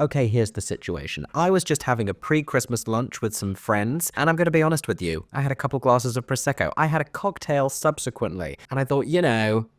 Okay, here's the situation. I was just having a pre-Christmas lunch with some friends, and I'm going to be honest with you. I had a couple glasses of Prosecco. I had a cocktail subsequently, and I thought,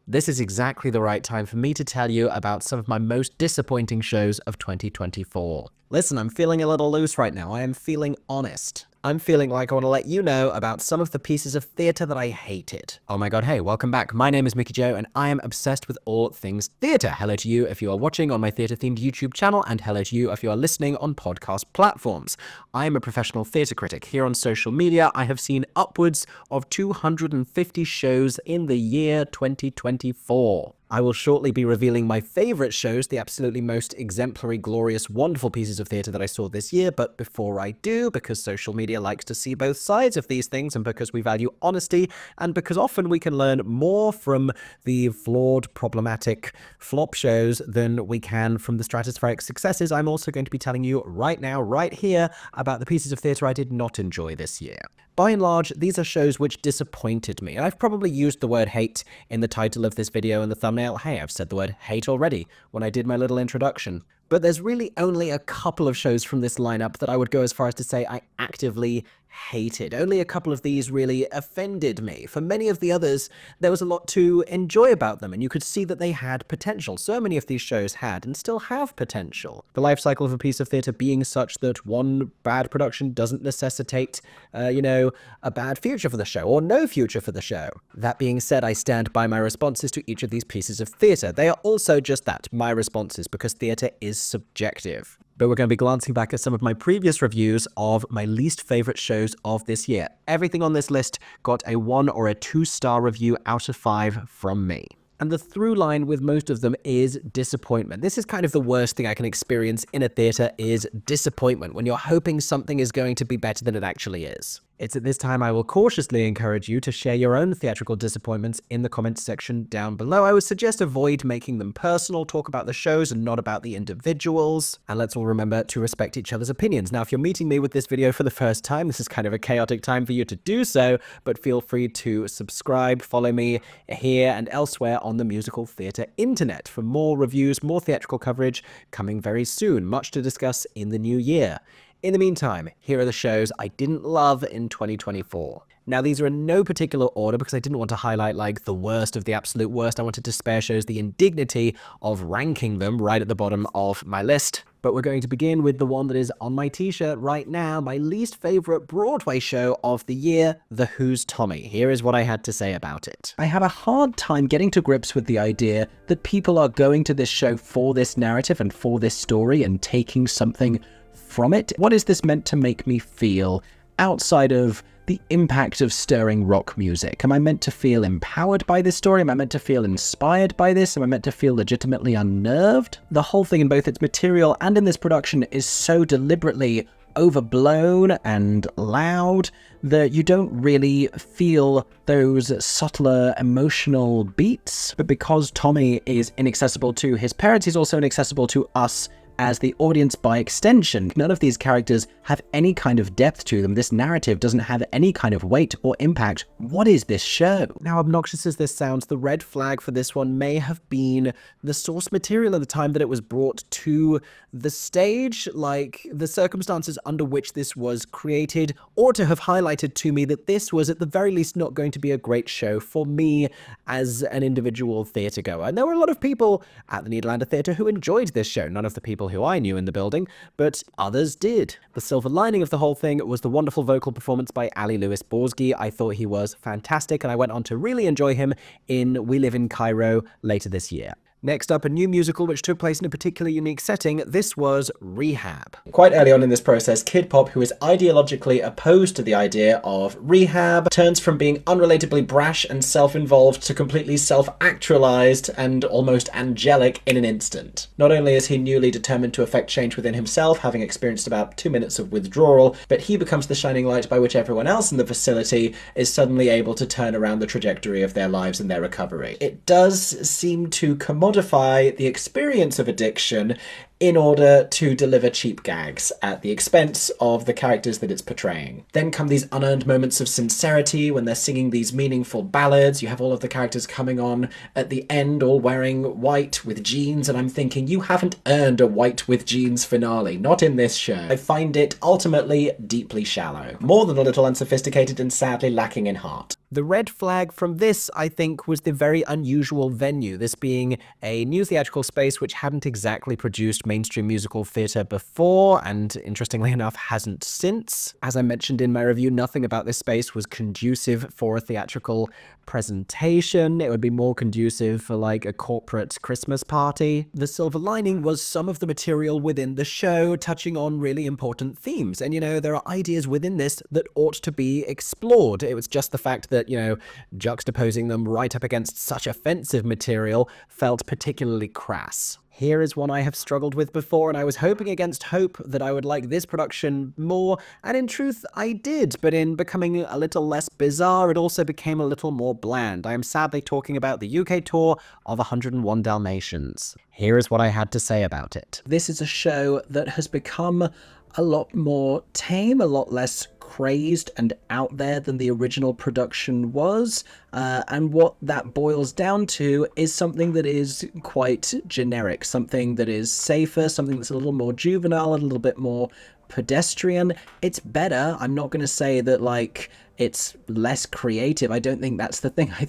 this is exactly the right time for me to tell you about some of my most disappointing shows of 2024. Listen, I'm feeling a little loose right now. I am feeling honest. I'm feeling like I want to let you know about some of the pieces of theatre that I hated. Oh my god, hey, welcome back. My name is Mickey Joe, and I am obsessed with all things theatre. Hello to you if you are watching on my theatre-themed YouTube channel, and hello to you if you are listening on podcast platforms. I am a professional theatre critic. Here on social media, I have seen upwards of 250 shows in the year 2024. I will shortly be revealing my favourite shows, the absolutely most exemplary, glorious, wonderful pieces of theatre that I saw this year, but before I do, because social media likes to see both sides of these things, and because we value honesty, and because often we can learn more from the flawed, problematic flop shows than we can from the stratospheric successes, I'm also going to be telling you right now, right here, about the pieces of theatre I did not enjoy this year. By and large, these are shows which disappointed me. I've probably used the word hate in the title of this video and the thumbnail. Hey, I've said the word hate already when I did my little introduction. But there's really only a couple of shows from this lineup that I would go as far as to say I actively hated. Only a couple of these really offended me. For many of the others, there was a lot to enjoy about them, and you could see that they had potential. So many of these shows had and still have potential. The life cycle of a piece of theatre being such that one bad production doesn't necessitate, a bad future for the show, or no future for the show. That being said, I stand by my responses to each of these pieces of theatre. They are also just that, my responses, because theatre is subjective. But we're going to be glancing back at some of my previous reviews of my least favorite shows of this year. Everything on this list got a 1 or a 2-star review out of 5 from me. And the through line with most of them is disappointment. This is kind of the worst thing I can experience in a theatre, is disappointment, when you're hoping something is going to be better than it actually is. It's at this time I will cautiously encourage you to share your own theatrical disappointments in the comments section down below. I would suggest avoid making them personal, talk about the shows and not about the individuals. And let's all remember to respect each other's opinions. Now, if you're meeting me with this video for the first time, this is kind of a chaotic time for you to do so, but feel free to subscribe, follow me here and elsewhere on the musical theatre internet for more reviews, more theatrical coverage coming very soon. Much to discuss in the new year. In the meantime, here are the shows I didn't love in 2024. Now, these are in no particular order because I didn't want to highlight like the worst of the absolute worst. I wanted to spare shows the indignity of ranking them right at the bottom of my list. But we're going to begin with the one that is on my t-shirt right now, my least favorite Broadway show of the year, The Who's Tommy. Here is what I had to say about it. I have a hard time getting to grips with the idea that people are going to this show for this narrative and for this story and taking something from it. What is this meant to make me feel outside of the impact of stirring rock music? Am I meant to feel empowered by this story? Am I meant to feel inspired by this? Am I meant to feel legitimately unnerved? The whole thing in both its material and in this production is so deliberately overblown and loud that you don't really feel those subtler emotional beats. But because Tommy is inaccessible to his parents, he's also inaccessible to us as the audience by extension. None of these characters have any kind of depth to them. This narrative doesn't have any kind of weight or impact. What is this show? Now, obnoxious as this sounds, the red flag for this one may have been the source material at the time that it was brought to the stage, like the circumstances under which this was created, or to have highlighted to me that this was at the very least not going to be a great show for me as an individual theatre goer. And there were a lot of people at the Nederlander Theatre who enjoyed this show. None of the people who I knew in the building, but others did. The silver lining of the whole thing was the wonderful vocal performance by Ali Lewis Borsky. I thought he was fantastic, and I went on to really enjoy him in We Live in Cairo later this year. Next up, a new musical which took place in a particularly unique setting. This was Rehab. Quite early on in this process, Kid Pop, who is ideologically opposed to the idea of rehab, turns from being unrelatably brash and self-involved to completely self-actualized and almost angelic in an instant. Not only is he newly determined to effect change within himself, having experienced about 2 minutes of withdrawal, but he becomes the shining light by which everyone else in the facility is suddenly able to turn around the trajectory of their lives and their recovery. It does seem to commodify commodify the experience of addiction in order to deliver cheap gags at the expense of the characters that it's portraying. Then come these unearned moments of sincerity when they're singing these meaningful ballads. You have all of the characters coming on at the end all wearing white with jeans, and I'm thinking, you haven't earned a white with jeans finale, not in this show. I find it ultimately deeply shallow, more than a little unsophisticated and sadly lacking in heart. The red flag from this, I think, was the very unusual venue, this being a new theatrical space which hadn't exactly produced mainstream musical theatre before, and interestingly enough, hasn't since. As I mentioned in my review, nothing about this space was conducive for a theatrical presentation. It would be more conducive for like a corporate Christmas party. The silver lining was some of the material within the show touching on really important themes. And, you know, there are ideas within this that ought to be explored. It was just the fact that, you know, juxtaposing them right up against such offensive material felt particularly crass. Here is one I have struggled with before, and I was hoping against hope that I would like this production more, and in truth, I did, but in becoming a little less bizarre, it also became a little more bland. I am sadly talking about the UK tour of 101 Dalmatians. Here is what I had to say about it. This is a show that has become a lot more tame, a lot less crazed and out there than the original production was, and what that boils down to is something that is quite generic, something that is safer, something that's a little more juvenile, a little bit more pedestrian. It's better. I'm not going to say that like it's less creative. I don't think that's the thing. I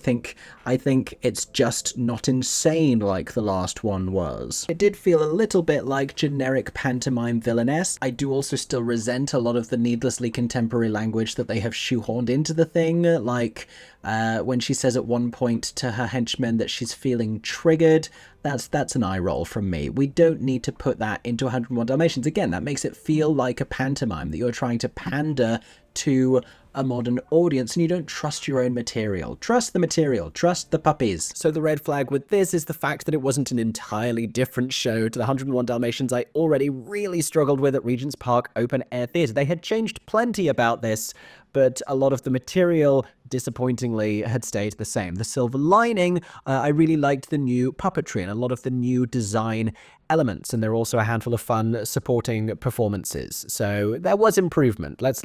think it's just not insane like the last one was. It did feel a little bit like generic pantomime villainess. I do also still resent a lot of the needlessly contemporary language that they have shoehorned into the thing, like when she says at one point to her henchmen that she's feeling triggered. That's an eye roll from me. We don't need to put that into 101 Dalmatians. Again, that makes it feel like a pantomime, that you're trying to pander to a modern audience and you don't trust your own material. Trust the material, trust the puppies. So the red flag with this is the fact that it wasn't an entirely different show to the 101 Dalmatians I already really struggled with at Regent's Park Open Air Theatre. They had changed plenty about this, but a lot of the material, disappointingly, had stayed the same. The silver lining, I really liked the new puppetry and a lot of the new design elements, and there are also a handful of fun supporting performances. So there was improvement. Let's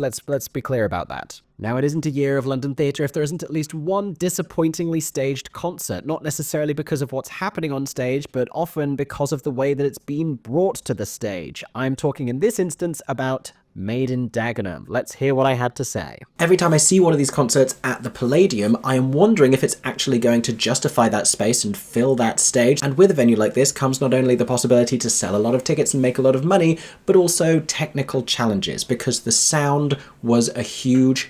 be clear about that. Now, it isn't a year of London theatre if there isn't at least one disappointingly staged concert, not necessarily because of what's happening on stage, but often because of the way that it's been brought to the stage. I'm talking in this instance about Made in Dagenham. Let's hear what I had to say. Every time I see one of these concerts at the Palladium, I am wondering if it's actually going to justify that space and fill that stage. And with a venue like this comes not only the possibility to sell a lot of tickets and make a lot of money, but also technical challenges, because the sound was a huge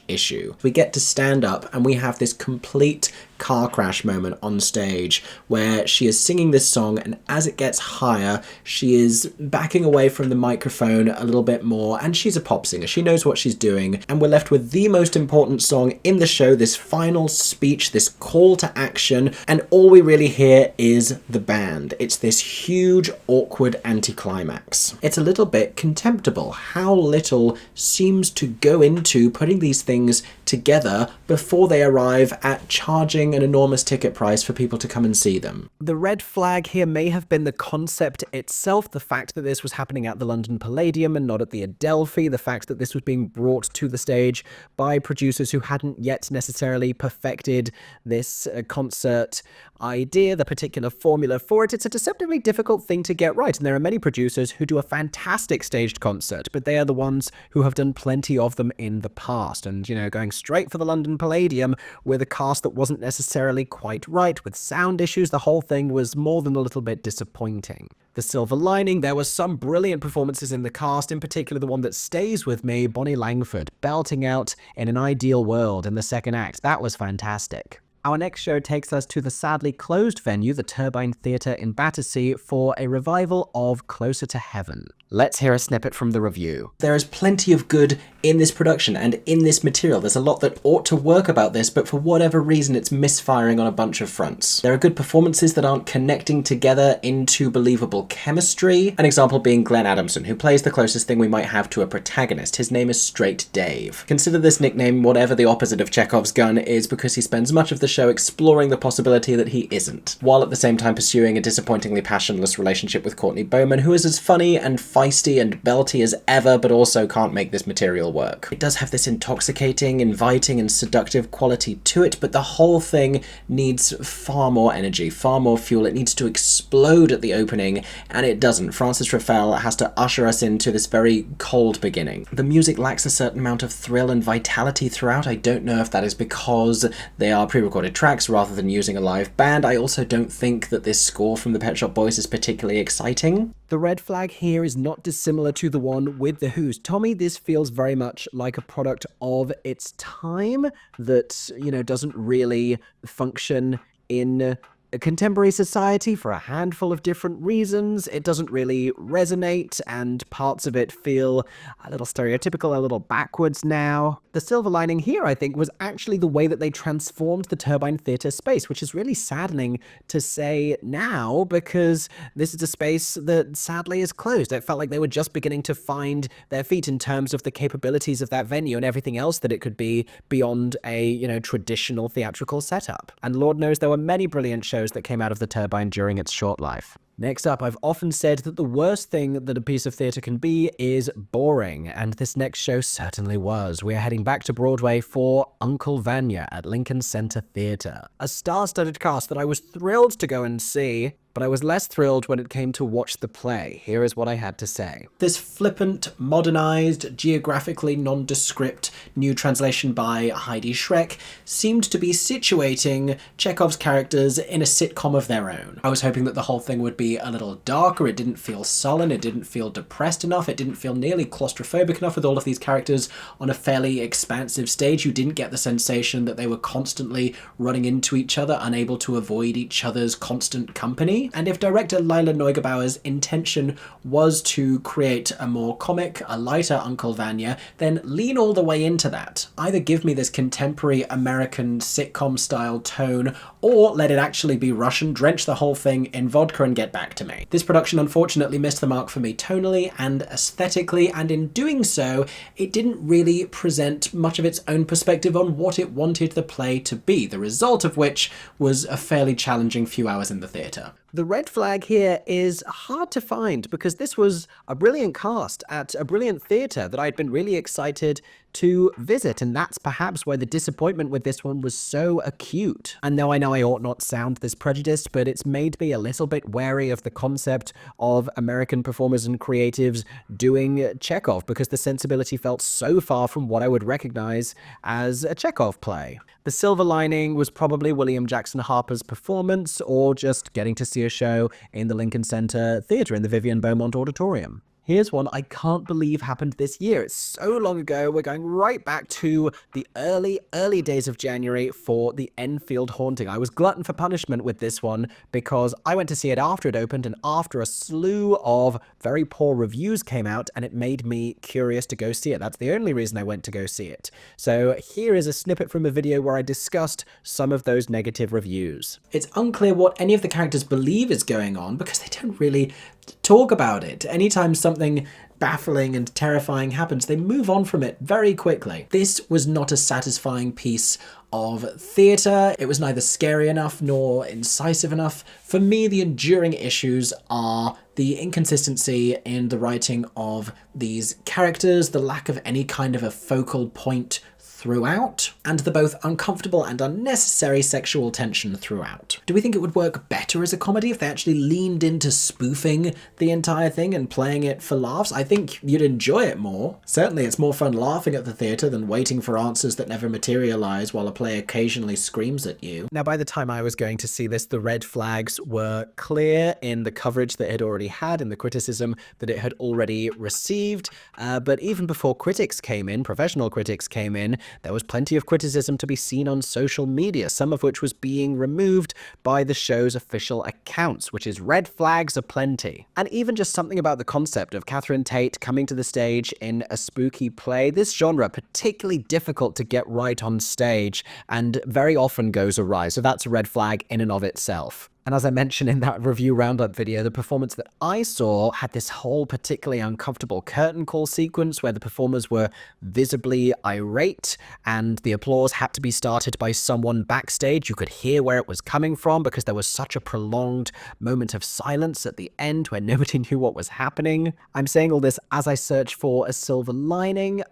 issue. We get to stand up and we have this complete car crash moment on stage where she is singing this song, and as it gets higher she is backing away from the microphone a little bit more, and she's a pop singer, she knows what she's doing, and we're left with the most important song in the show, this final speech, this call to action, and all we really hear is the band. It's this huge awkward anticlimax. It's a little bit contemptible how little seems to go into putting these things together before they arrive at charging an enormous ticket price for people to come and see them. The red flag here may have been the concept itself, the fact that this was happening at the London Palladium and not at the Adelphi, the fact that this was being brought to the stage by producers who hadn't yet necessarily perfected this concert idea, the particular formula for it. It's a deceptively difficult thing to get right, and there are many producers who do a fantastic staged concert, but they are the ones who have done plenty of them in the past, and, you know, going straight for the London Palladium with a cast that wasn't necessarily quite right, with sound issues, the whole thing was more than a little bit disappointing. The silver lining, there were some brilliant performances in the cast, in particular the one that stays with me, Bonnie Langford, belting out In an Ideal World in the second act. That was fantastic. Our next show takes us to the sadly closed venue, the Turbine Theatre in Battersea, for a revival of Closer to Heaven. Let's hear a snippet from the review. There is plenty of good in this production and in this material. There's a lot that ought to work about this, but for whatever reason it's misfiring on a bunch of fronts. There are good performances that aren't connecting together into believable chemistry. An example being Glenn Adamson, who plays the closest thing we might have to a protagonist. His name is Straight Dave. Consider this nickname whatever the opposite of Chekhov's gun is, because he spends much of the show exploring the possibility that he isn't, while at the same time pursuing a disappointingly passionless relationship with Courtney Bowman, who is as funny and feisty and belty as ever, but also can't make this material work. It does have this intoxicating, inviting, and seductive quality to it, but the whole thing needs far more energy, far more fuel. It needs to explode at the opening, and it doesn't. Francis Raffel has to usher us into this very cold beginning. The music lacks a certain amount of thrill and vitality throughout. I don't know if that is because they are pre-recorded tracks rather than using a live band. I also don't think that this score from the Pet Shop Boys is particularly exciting. The red flag here is not dissimilar to the one with The Who's. Tommy, this feels very much like a product of its time that, doesn't really function in a contemporary society for a handful of different reasons. It doesn't really resonate, and parts of it feel a little stereotypical, a little backwards now. The silver lining here, I think, was actually the way that they transformed the Turbine Theatre space, which is really saddening to say now, because this is a space that sadly is closed. It felt like they were just beginning to find their feet in terms of the capabilities of that venue and everything else that it could be beyond a, traditional theatrical setup. And Lord knows there were many brilliant shows that came out of the Turbine during its short life. Next up, I've often said that the worst thing that a piece of theatre can be is boring, and this next show certainly was. We are heading back to Broadway for Uncle Vanya at Lincoln Center Theatre. A star-studded cast that I was thrilled to go and see, but I was less thrilled when it came to watch the play. Here is what I had to say. This flippant, modernized, geographically nondescript new translation by Heidi Schreck seemed to be situating Chekhov's characters in a sitcom of their own. I was hoping that the whole thing would be a little darker. It didn't feel sullen, it didn't feel depressed enough, it didn't feel nearly claustrophobic enough with all of these characters on a fairly expansive stage. You didn't get the sensation that they were constantly running into each other, unable to avoid each other's constant company. And if director Lila Neugebauer's intention was to create a more comic, a lighter Uncle Vanya, then lean all the way into that. Either give me this contemporary American sitcom-style tone, or let it actually be Russian, drench the whole thing in vodka and get back to me. This production unfortunately missed the mark for me tonally and aesthetically, and in doing so, it didn't really present much of its own perspective on what it wanted the play to be, the result of which was a fairly challenging few hours in the theatre. The red flag here is hard to find because this was a brilliant cast at a brilliant theatre that I'd been really excited to visit, and that's perhaps why the disappointment with this one was so acute. And now I know I ought not sound this prejudiced, but it's made me a little bit wary of the concept of American performers and creatives doing Chekhov, because the sensibility felt so far from what I would recognize as a Chekhov play. The silver lining was probably William Jackson Harper's performance, or just getting to see a show in the Lincoln Center Theatre in the Vivian Beaumont Auditorium. Here's one I can't believe happened this year. It's so long ago. We're going right back to the early days of January for the Enfield Haunting. I was glutton for punishment with this one because I went to see it after it opened and after a slew of very poor reviews came out, and it made me curious to go see it. That's the only reason I went to go see it. So here is a snippet from a video where I discussed some of those negative reviews. It's unclear what any of the characters believe is going on because they don't really talk about it. Anytime something baffling and terrifying happens, they move on from it very quickly. This was not a satisfying piece of theatre. It was neither scary enough nor incisive enough. For me, the enduring issues are the inconsistency in the writing of these characters, the lack of any kind of a focal point throughout, and the both uncomfortable and unnecessary sexual tension throughout. Do we think it would work better as a comedy if they actually leaned into spoofing the entire thing and playing it for laughs? I think you'd enjoy it more. Certainly it's more fun laughing at the theatre than waiting for answers that never materialise while a play occasionally screams at you. Now, by the time I was going to see this, the red flags were clear in the coverage that it already had, in the criticism that it had already received. But even before critics came in, professional critics came in, there was plenty of criticism to be seen on social media, some of which was being removed by the show's official accounts, which is red flags aplenty. And even just something about the concept of Catherine Tate coming to the stage in a spooky play, this genre particularly difficult to get right on stage and very often goes awry, so that's a red flag in and of itself. And as I mentioned in that review roundup video, the performance that I saw had this whole particularly uncomfortable curtain call sequence where the performers were visibly irate and the applause had to be started by someone backstage. You could hear where it was coming from because there was such a prolonged moment of silence at the end where nobody knew what was happening. I'm saying all this as I search for a silver lining.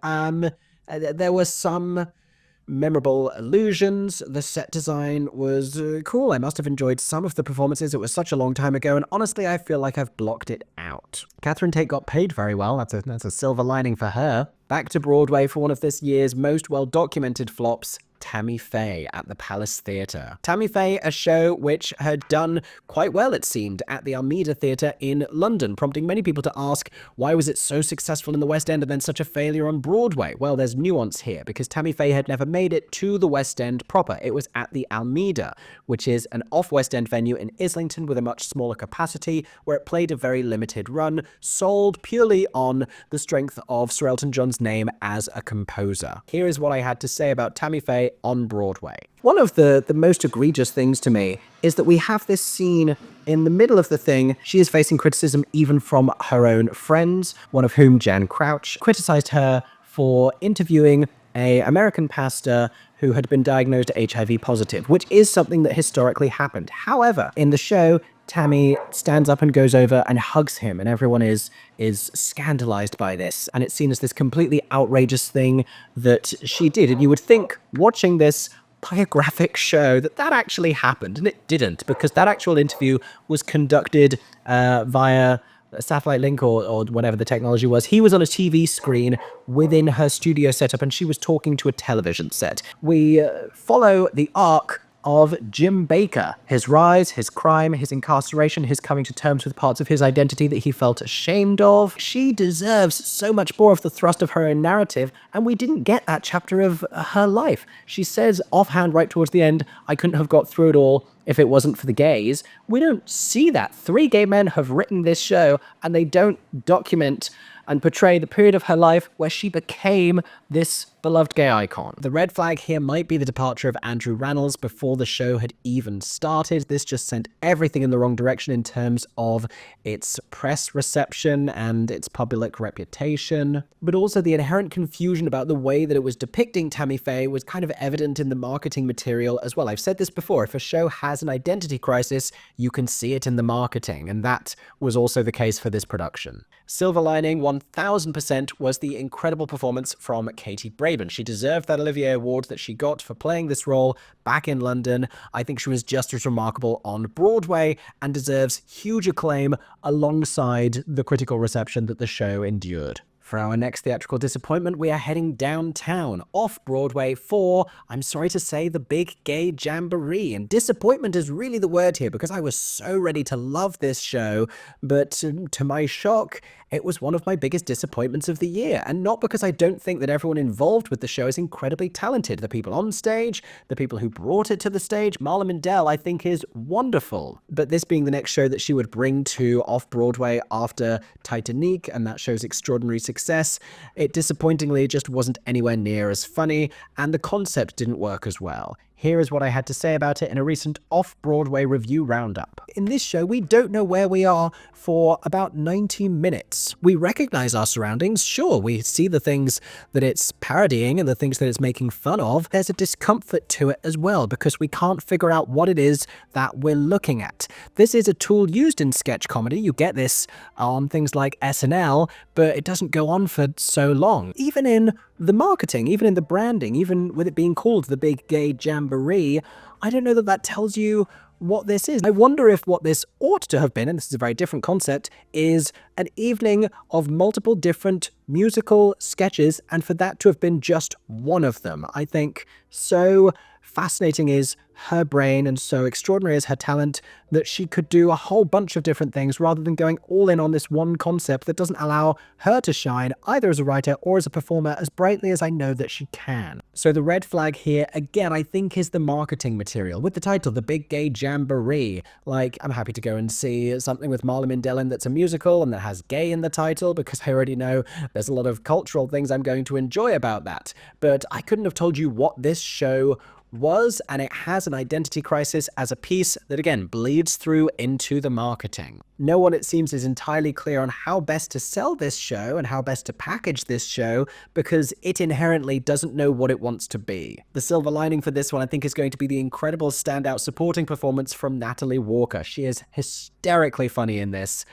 There were some memorable illusions. The set design was cool. I must have enjoyed some of the performances. It was such a long time ago, and honestly, I feel like I've blocked it out. Catherine Tate got paid very well. That's a silver lining for her. Back to Broadway for one of this year's most well-documented flops, Tammy Faye at the Palace Theatre. Tammy Faye, a show which had done quite well, it seemed, at the Almeida Theatre in London, prompting many people to ask, why was it so successful in the West End and then such a failure on Broadway? Well, there's nuance here, because Tammy Faye had never made it to the West End proper. It was at the Almeida, which is an off-West End venue in Islington with a much smaller capacity, where it played a very limited run, sold purely on the strength of Sir Elton John's name as a composer. Here is what I had to say about Tammy Faye on Broadway. One of the most egregious things to me is that we have this scene in the middle of the thing. She is facing criticism even from her own friends, one of whom, Jan Crouch, criticized her for interviewing an American pastor who had been diagnosed HIV positive, which is something that historically happened. However, in the show, Tammy stands up and goes over and hugs him, and everyone is scandalized by this, and it's seen as this completely outrageous thing that she did. And you would think, watching this biographic show, that actually happened, and it didn't, because that actual interview was conducted via a satellite link or whatever the technology was. He was on a TV screen within her studio setup, and she was talking to a television set. We follow the arc of Jim Baker, his rise, his crime, his incarceration, his coming to terms with parts of his identity that he felt ashamed of. She deserves so much more of the thrust of her own narrative, and we didn't get that chapter of her life. She says offhand right towards the end, I couldn't have got through it all if it wasn't for the gays. We don't see that. 3 gay men have written this show, and they don't document and portray the period of her life where she became this beloved gay icon. The red flag here might be the departure of Andrew Rannells before the show had even started. This just sent everything in the wrong direction in terms of its press reception and its public reputation, but also the inherent confusion about the way that it was depicting Tammy Faye was kind of evident in the marketing material as well. I've said this before, if a show has an identity crisis, you can see it in the marketing, and that was also the case for this production. Silver lining, 1000%, was the incredible performance from Katie Braben. She deserved that Olivier Award that she got for playing this role back in London. I think she was just as remarkable on Broadway and deserves huge acclaim alongside the critical reception that the show endured. For our next theatrical disappointment, we are heading downtown, off-Broadway, for, I'm sorry to say, the Big Gay Jamboree. And disappointment is really the word here, because I was so ready to love this show, but to my shock, it was one of my biggest disappointments of the year. And not because I don't think that everyone involved with the show is incredibly talented. The people on stage, the people who brought it to the stage, Marla Mindell, I think, is wonderful. But this being the next show that she would bring to off-Broadway after Titanic and that show's extraordinary success, it disappointingly just wasn't anywhere near as funny, and the concept didn't work as well. Here is what I had to say about it in a recent off-Broadway review roundup. In this show, we don't know where we are for about 90 minutes. We recognize our surroundings, sure, we see the things that it's parodying and the things that it's making fun of. There's a discomfort to it as well, because we can't figure out what it is that we're looking at. This is a tool used in sketch comedy. You get this on things like SNL, but it doesn't go on for so long. Even in the marketing, even in the branding, even with it being called the Big Gay Jamboree, I don't know that that tells you what this is. I wonder if what this ought to have been, and this is a very different concept, is an evening of multiple different musical sketches, and for that to have been just one of them. I think so fascinating is her brain and so extraordinary is her talent that she could do a whole bunch of different things rather than going all in on this one concept that doesn't allow her to shine either as a writer or as a performer as brightly as I know that she can. So the red flag here, again, I think is the marketing material. With the title, The Big Gay Jamboree, like, I'm happy to go and see something with Marla Mindell in that's a musical and that has gay in the title, because I already know there's a lot of cultural things I'm going to enjoy about that. But I couldn't have told you what this show was, and it has an identity crisis as a piece that, again, bleeds through into the marketing. No one, it seems, is entirely clear on how best to sell this show and how best to package this show, because it inherently doesn't know what it wants to be. The silver lining for this one, I think, is going to be the incredible standout supporting performance from Natalie Walker. She is hysterically funny in this,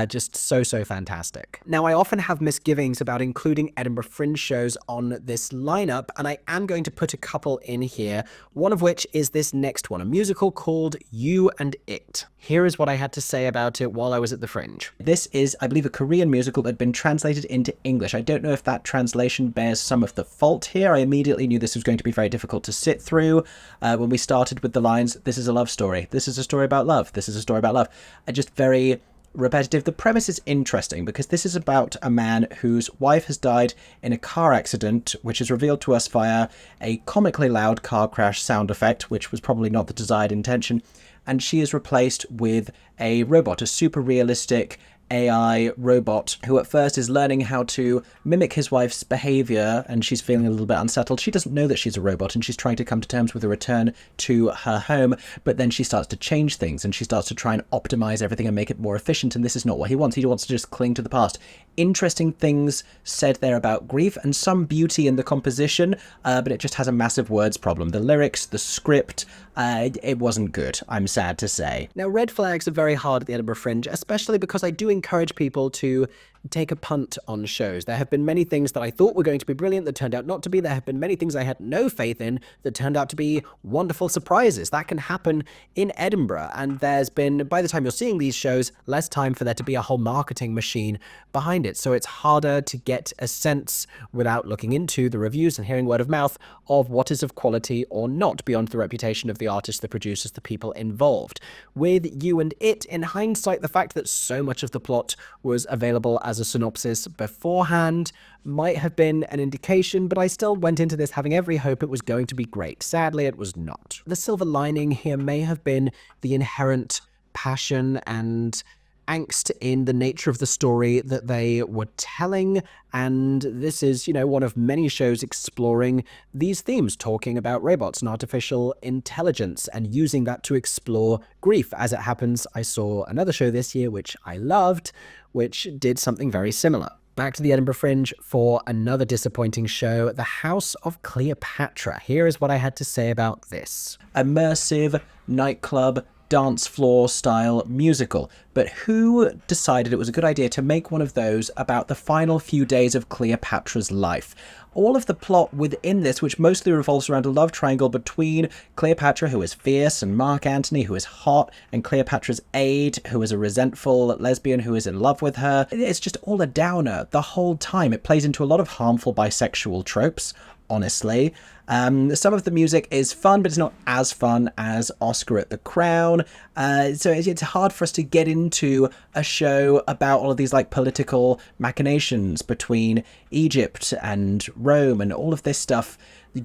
just so fantastic. Now, I often have misgivings about including Edinburgh Fringe shows on this lineup, and I am going to put a couple in here, one of which is this next one, a musical called You and It. Here is what I had to say about it while I was at the Fringe. This is, I believe, a Korean musical that had been translated into English. I don't know if that translation bears some of the fault here. I immediately knew this was going to be very difficult to sit through when we started with the lines, "This is a love story. This is a story about love. This is a story about love." Just very repetitive. The premise is interesting because this is about a man whose wife has died in a car accident, which is revealed to us via a comically loud car crash sound effect, which was probably not the desired intention, and she is replaced with a robot, a super realistic AI robot who at first is learning how to mimic his wife's behavior, and she's feeling a little bit unsettled. She doesn't know that she's a robot, and she's trying to come to terms with a return to her home, but then she starts to change things, and she starts to try and optimize everything and make it more efficient, and this is not what he wants. He wants to just cling to the past. Interesting things said there about grief, and some beauty in the composition, but it just has a massive words problem. The lyrics, the script, it wasn't good, I'm sad to say. Now, red flags are very hard at the Edinburgh Fringe, especially because I do encourage people to take a punt on shows. There have been many things that I thought were going to be brilliant that turned out not to be. There have been many things I had no faith in that turned out to be wonderful surprises. That can happen in Edinburgh, and there's been, by the time you're seeing these shows, less time for there to be a whole marketing machine behind it. So it's harder to get a sense, without looking into the reviews and hearing word of mouth, of what is of quality or not, beyond the reputation of the artists, the producers, the people involved. With You and It, in hindsight, the fact that so much of the plot was available as a synopsis beforehand might have been an indication, but I still went into this having every hope it was going to be great. Sadly, it was not. The silver lining here may have been the inherent passion and angst in the nature of the story that they were telling, and this is, one of many shows exploring these themes, talking about robots and artificial intelligence and using that to explore grief. As it happens, I saw another show this year which I loved, which did something very similar. Back to the Edinburgh Fringe for another disappointing show, The House of Cleopatra. Here is what I had to say about this. Immersive nightclub dance floor style musical. But who decided it was a good idea to make one of those about the final few days of Cleopatra's life? All of the plot within this, which mostly revolves around a love triangle between Cleopatra, who is fierce, and Mark Antony, who is hot, and Cleopatra's aide, who is a resentful lesbian who is in love with her. It's just all a downer the whole time. It plays into a lot of harmful bisexual tropes, honestly. Some of the music is fun, but it's not as fun as Oscar at the Crown. So it's hard for us to get into a show about all of these political machinations between Egypt and Rome and all of this stuff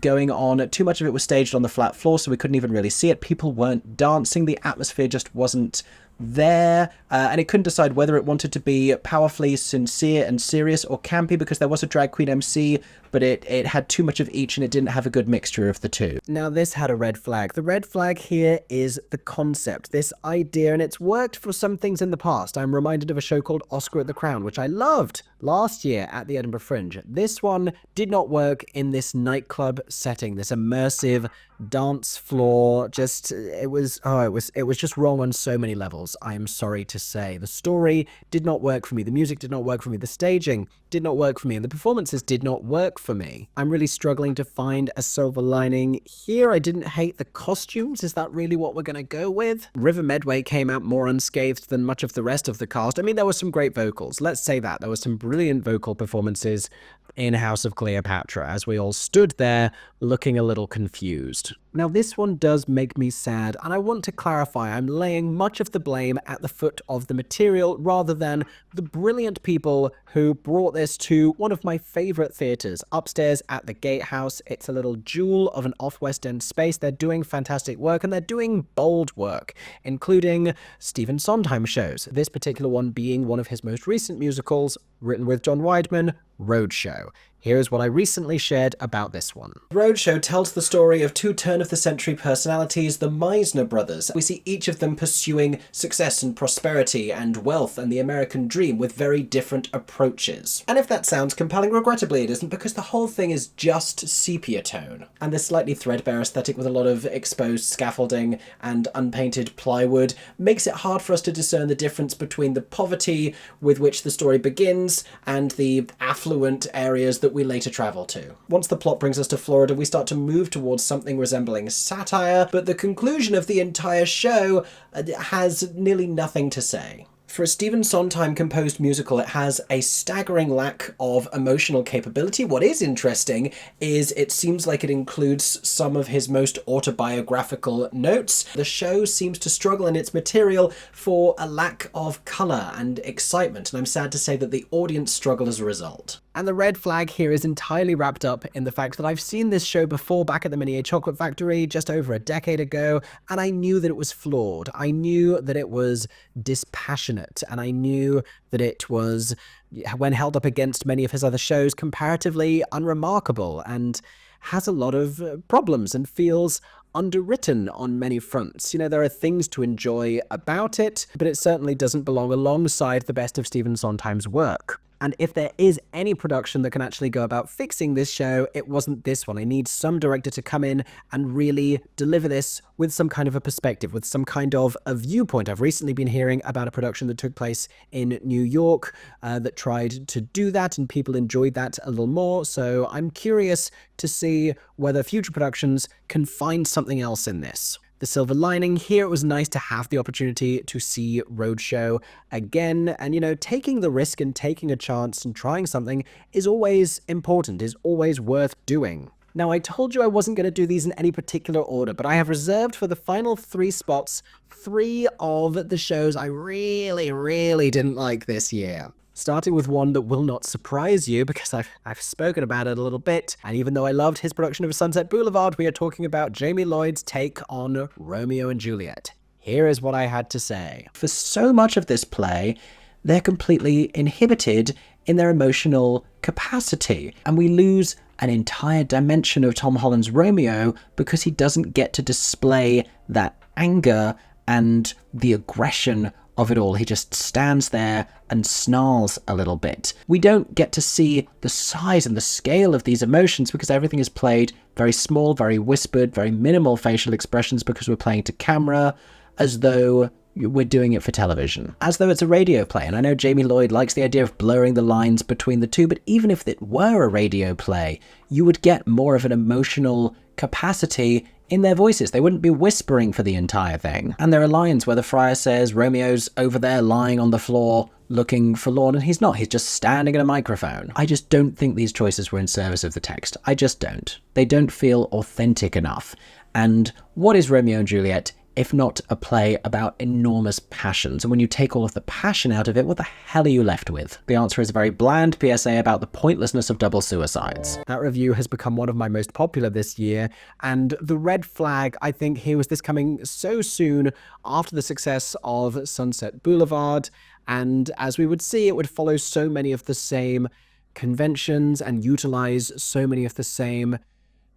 going on. Too much of it was staged on the flat floor, so we couldn't even really see it. People weren't dancing. The atmosphere just wasn't there, and it couldn't decide whether it wanted to be powerfully sincere and serious or campy, because there was a drag queen MC, but it had too much of each and it didn't have a good mixture of the two. Now, this had a red flag. The red flag here is the concept, this idea, and it's worked for some things in the past. I'm reminded of a show called Oscar at the Crown, which I loved last year at the Edinburgh Fringe. This one did not work in this nightclub setting, this immersive dance floor. It was just wrong on so many levels, I am sorry to say. The story did not work for me, the music did not work for me, the staging did not work for me, and the performances did not work for me. I'm really struggling to find a silver lining here. I didn't hate the costumes. Is that really what we're going to go with? River Medway came out more unscathed than much of the rest of the cast. I mean, there were some great vocals. Let's say that. There were some brilliant vocal performances in House of Cleopatra as we all stood there looking a little confused. Now, this one does make me sad, and I want to clarify I'm laying much of the blame at the foot of the material rather than the brilliant people who brought this to one of my favourite theatres, upstairs at the Gatehouse. It's a little jewel of an off-West End space. They're doing fantastic work, and they're doing bold work, including Stephen Sondheim shows, this particular one being one of his most recent musicals, written with John Weidman, Roadshow. Here's what I recently shared about this one. Roadshow tells the story of two turn-of-the-century personalities, the Meisner brothers. We see each of them pursuing success and prosperity and wealth and the American dream with very different approaches. And if that sounds compelling, regrettably it isn't, because the whole thing is just sepia tone. And this slightly threadbare aesthetic with a lot of exposed scaffolding and unpainted plywood makes it hard for us to discern the difference between the poverty with which the story begins and the affluent areas that we later travel to. Once the plot brings us to Florida, we start to move towards something resembling satire, but the conclusion of the entire show has nearly nothing to say. For a Stephen Sondheim composed musical, it has a staggering lack of emotional capability. What is interesting is it seems like it includes some of his most autobiographical notes. The show seems to struggle in its material for a lack of colour and excitement, and I'm sad to say that the audience struggle as a result. And the red flag here is entirely wrapped up in the fact that I've seen this show before back at the Mini A Chocolate Factory just over a decade ago, and I knew that it was flawed. I knew that it was dispassionate, and I knew that it was, when held up against many of his other shows, comparatively unremarkable and has a lot of problems and feels underwritten on many fronts. You know, there are things to enjoy about it, but it certainly doesn't belong alongside the best of Stephen Sondheim's work. And if there is any production that can actually go about fixing this show, it wasn't this one. I need some director to come in and really deliver this with some kind of a perspective, with some kind of a viewpoint. I've recently been hearing about a production that took place in New York that tried to do that, and people enjoyed that a little more. So I'm curious to see whether future productions can find something else in this. The silver lining here, it was nice to have the opportunity to see Roadshow again, and you know, taking the risk and taking a chance and trying something is always important, is always worth doing. Now, I told you I wasn't going to do these in any particular order, but I have reserved for the final 3 spots 3 of the shows I really didn't like this year. Starting with one that will not surprise you because I've spoken about it a little bit, and even though I loved his production of Sunset Boulevard, we are talking about Jamie Lloyd's take on Romeo and Juliet. Here is what I had to say. For so much of this play, they're completely inhibited in their emotional capacity, and we lose an entire dimension of Tom Holland's Romeo because he doesn't get to display that anger and the aggression of it all. He just stands there and snarls a little bit. We don't get to see the size and the scale of these emotions because everything is played very small, very whispered, very minimal facial expressions because we're playing to camera, as though we're doing it for television, as though it's a radio play. And I know Jamie Lloyd likes the idea of blurring the lines between the two, but even if it were a radio play, you would get more of an emotional capacity in their voices. They wouldn't be whispering for the entire thing. And there are lines where the friar says Romeo's over there lying on the floor looking forlorn, and he's not. He's just standing at a microphone. I just don't think these choices were in service of the text. I just don't. They don't feel authentic enough. And what is Romeo and Juliet if not a play about enormous passions? And when you take all of the passion out of it, what the hell are you left with? The answer is a very bland PSA about the pointlessness of double suicides. That review has become one of my most popular this year, and the red flag, I think, here was this coming so soon after the success of Sunset Boulevard, and as we would see, it would follow so many of the same conventions and utilize so many of the same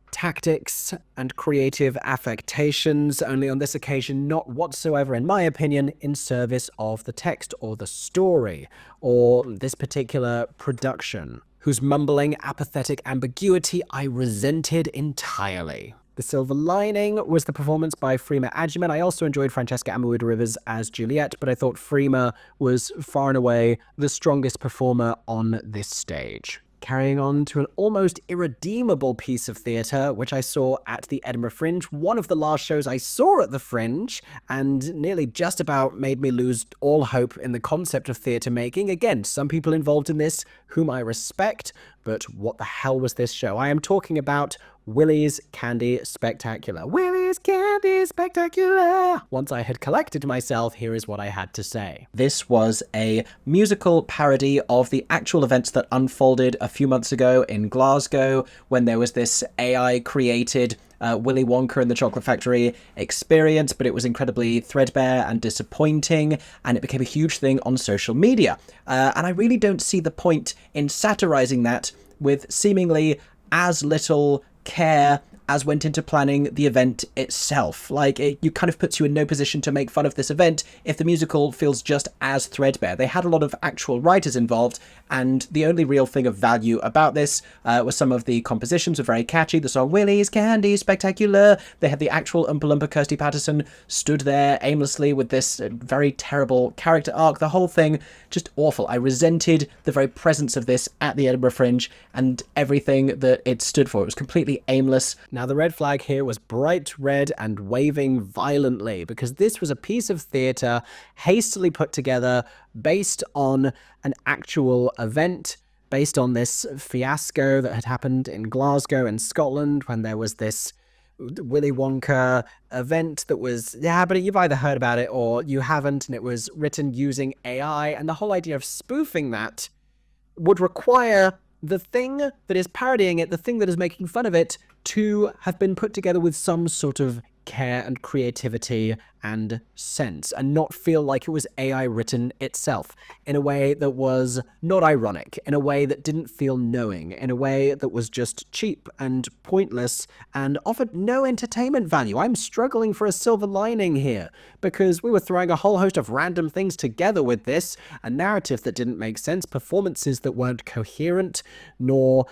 tactics and creative affectations, only on this occasion not whatsoever, in my opinion, in service of the text or the story or this particular production, whose mumbling, apathetic ambiguity I resented entirely. The silver lining was the performance by Freema Agyeman. I also enjoyed Francesca Amoud-Rivers as Juliet, but I thought Freema was far and away the strongest performer on this stage. Carrying on to an almost irredeemable piece of theatre, which I saw at the Edinburgh Fringe, one of the last shows I saw at the Fringe, and nearly just about made me lose all hope in the concept of theatre making. Again, some people involved in this whom I respect, but what the hell was this show? I am talking about Willy's Candy Spectacular. Willy's Candy Spectacular! Once I had collected myself, here is what I had to say. This was a musical parody of the actual events that unfolded a few months ago in Glasgow, when there was this AI-created Willy Wonka and the Chocolate Factory experience, but it was incredibly threadbare and disappointing, and it became a huge thing on social media. And I really don't see the point in satirizing that with seemingly as little care as went into planning the event itself. Like, you kind of puts you in no position to make fun of this event if the musical feels just as threadbare. They had a lot of actual writers involved, and the only real thing of value about this was some of the compositions were very catchy. The song Willy's Candy, spectacular. They had the actual Oompa Loompa Kirsty Patterson stood there aimlessly with this very terrible character arc. The whole thing, just awful. I resented the very presence of this at the Edinburgh Fringe and everything that it stood for. It was completely aimless. Now, the red flag here was bright red and waving violently, because this was a piece of theatre hastily put together based on an actual event, based on this fiasco that had happened in Glasgow in Scotland when there was this Willy Wonka event that was, but you've either heard about it or you haven't, and it was written using AI, and the whole idea of spoofing that would require the thing that is parodying it, the thing that is making fun of it, to have been put together with some sort of care and creativity and sense, and not feel like it was AI written itself, in a way that was not ironic, in a way that didn't feel knowing, in a way that was just cheap and pointless and offered no entertainment value. I'm struggling for a silver lining here, because we were throwing a whole host of random things together with this, a narrative that didn't make sense, performances that weren't coherent nor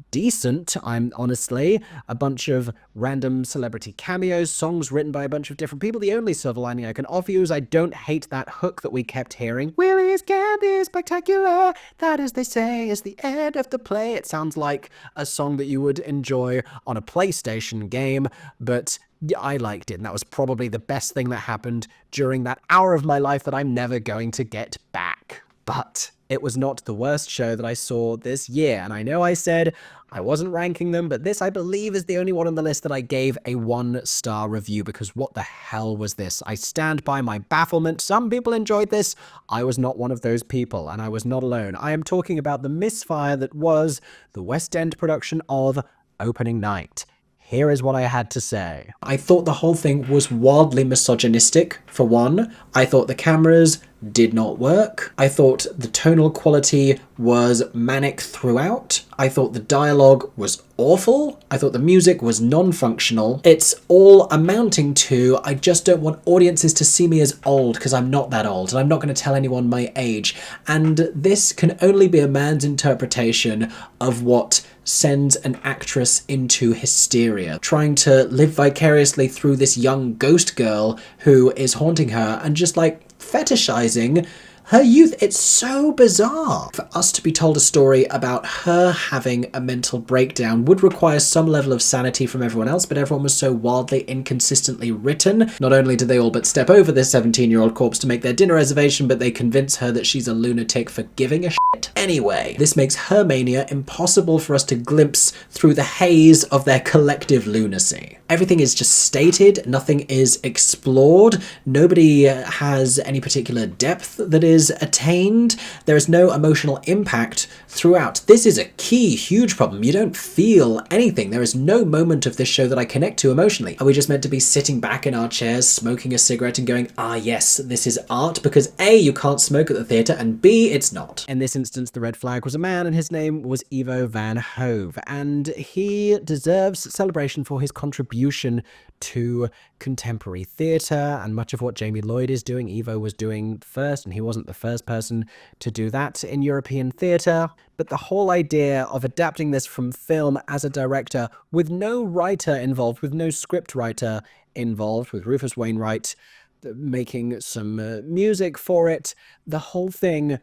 decent, I'm honestly, a bunch of random celebrity cameos, songs written by a bunch of different people. The only silver lining I can offer you is I don't hate that hook that we kept hearing. Willy's Candy, spectacular. That, as they say, is the end of the play. It sounds like a song that you would enjoy on a PlayStation game, but I liked it, and that was probably the best thing that happened during that hour of my life that I'm never going to get back. But it was not the worst show that I saw this year, and I know I said I wasn't ranking them, but this, I believe, is the only one on the list that I gave a 1-star review, because what the hell was this? I stand by my bafflement. Some people enjoyed this. I was not one of those people, and I was not alone. I am talking about the misfire that was the West End production of Opening Night. Here is what I had to say. I thought the whole thing was wildly misogynistic, for one. I thought the cameras did not work. I thought the tonal quality was manic throughout. I thought the dialogue was awful. I thought the music was non-functional. It's all amounting to, I just don't want audiences to see me as old, because I'm not that old, and I'm not going to tell anyone my age. And this can only be a man's interpretation of what sends an actress into hysteria, trying to live vicariously through this young ghost girl who is haunting her and just like fetishizing her youth. It's so bizarre. For us to be told a story about her having a mental breakdown would require some level of sanity from everyone else, but everyone was so wildly inconsistently written. Not only do they all but step over this 17-year-old corpse to make their dinner reservation, but they convince her that she's a lunatic for giving a shit. Anyway, this makes her mania impossible for us to glimpse through the haze of their collective lunacy. Everything is just stated, nothing is explored, nobody has any particular depth that is attained, there is no emotional impact throughout. This is a key, huge problem. You don't feel anything. There is no moment of this show that I connect to emotionally. Are we just meant to be sitting back in our chairs, smoking a cigarette and going, ah yes, this is art, because A, you can't smoke at the theatre, and B, it's not. In this instance, the red flag was a man, and his name was Ivo van Hove, and he deserves celebration for his contribution to contemporary theatre, and much of what Jamie Lloyd is doing, Ivo was doing first, and he wasn't the first person to do that in European theatre. But the whole idea of adapting this from film as a director with no writer involved, with no script writer involved, with Rufus Wainwright making some music for it, the whole thing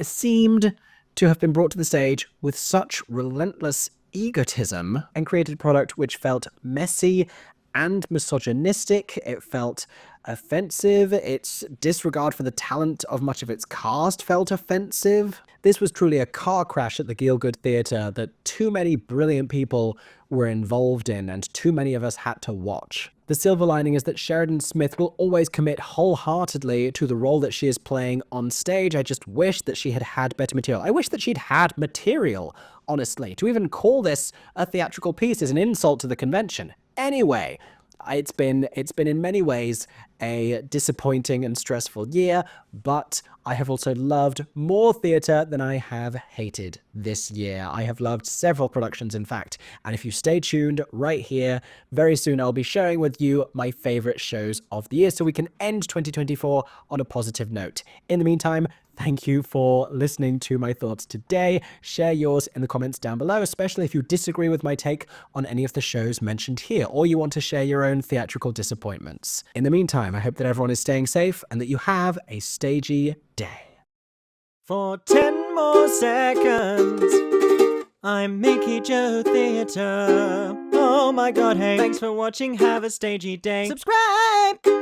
seemed to have been brought to the stage with such relentless egotism and created a product which felt messy and misogynistic. It felt offensive. Its disregard for the talent of much of its cast felt offensive. This was truly a car crash at the Gielgud Theatre that too many brilliant people were involved in, and too many of us had to watch. The silver lining is that Sheridan Smith will always commit wholeheartedly to the role that she is playing on stage. I just wish that she had had better material. I wish that she'd had material, honestly. To even call this a theatrical piece is an insult to the convention. Anyway, it's been in many ways a disappointing and stressful year, but I have also loved more theatre than I have hated this year. I have loved several productions, in fact, and if you stay tuned right here, very soon I'll be sharing with you my favourite shows of the year so we can end 2024 on a positive note. In the meantime, thank you for listening to my thoughts today. Share yours in the comments down below, especially if you disagree with my take on any of the shows mentioned here, or you want to share your own theatrical disappointments. In the meantime, I hope that everyone is staying safe and that you have a stagey day. For 10 more seconds, I'm Mickey Joe Theatre. Oh my god, hey. Thanks for watching, have a stagey day. Subscribe!